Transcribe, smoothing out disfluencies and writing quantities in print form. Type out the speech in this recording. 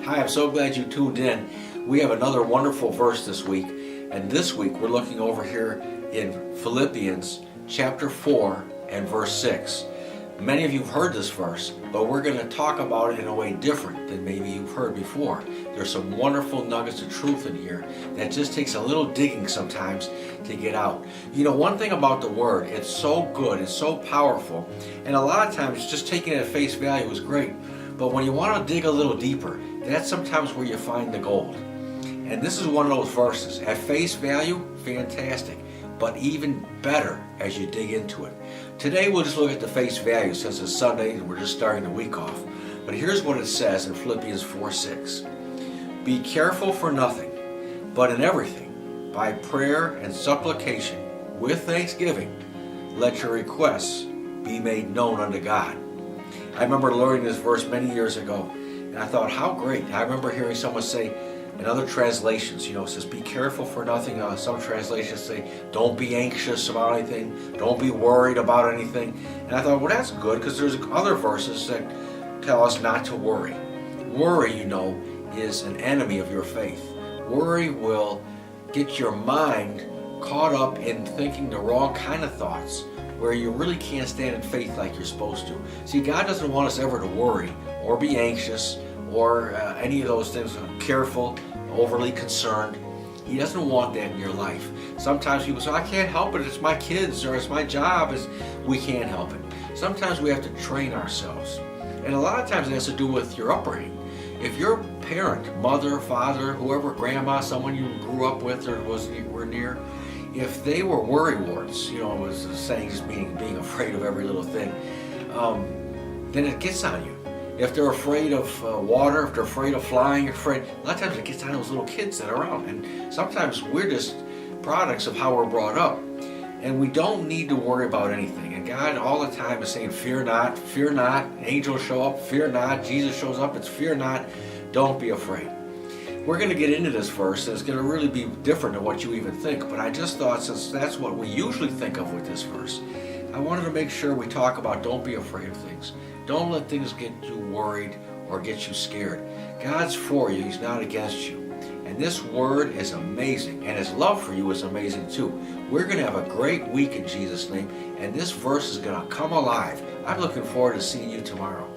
Hi, I'm so glad you tuned in. We have another wonderful verse this week, and this week we're looking over here in Philippians chapter 4 and verse 6. Many of you have heard this verse, but we're going to talk about it in a way different than maybe you've heard before. There's some wonderful nuggets of truth in here that just takes a little digging sometimes to get out. You know, one thing about the Word, it's so good, it's so powerful, and a lot of times just taking it at face value is great. But when you want to dig a little deeper, that's sometimes where you find the gold. And this is one of those verses. At face value, fantastic. But even better as you dig into it. Today we'll just look at the face value since it's Sunday and we're just starting the week off. But here's what it says in Philippians 4:6. Be careful for nothing, but in everything, by prayer and supplication, with thanksgiving, let your requests be made known unto God. I remember learning this verse many years ago, and I thought, how great. I remember hearing someone say, in other translations, it says, be careful for nothing. Some translations say, don't be anxious about anything. Don't be worried about anything. And I thought, well, that's good, because there's other verses that tell us not to worry. Worry, is an enemy of your faith. Worry will get your mind caught up in thinking the wrong kind of thoughts, where you really can't stand in faith like you're supposed to. See, God doesn't want us ever to worry or be anxious or any of those things, careful, overly concerned. He doesn't want that in your life. Sometimes people say, I can't help it, it's my kids or it's my job. We can't help it. Sometimes we have to train ourselves. And a lot of times it has to do with your upbringing. If your parent, mother, father, whoever, grandma, someone you grew up with or were near, if they were worrywarts, it was the saying, just being afraid of every little thing, then it gets on you. If they're afraid of water, if they're afraid of flying, a lot of times it gets on those little kids that are around. And sometimes we're just products of how we're brought up. And we don't need to worry about anything. And God all the time is saying, fear not, angels show up, fear not, Jesus shows up, it's fear not, don't be afraid. We're going to get into this verse, and it's going to really be different than what you even think. But I just thought, since that's what we usually think of with this verse, I wanted to make sure we talk about don't be afraid of things. Don't let things get you worried or get you scared. God's for you. He's not against you. And this word is amazing. And His love for you is amazing too. We're going to have a great week in Jesus' name. And this verse is going to come alive. I'm looking forward to seeing you tomorrow.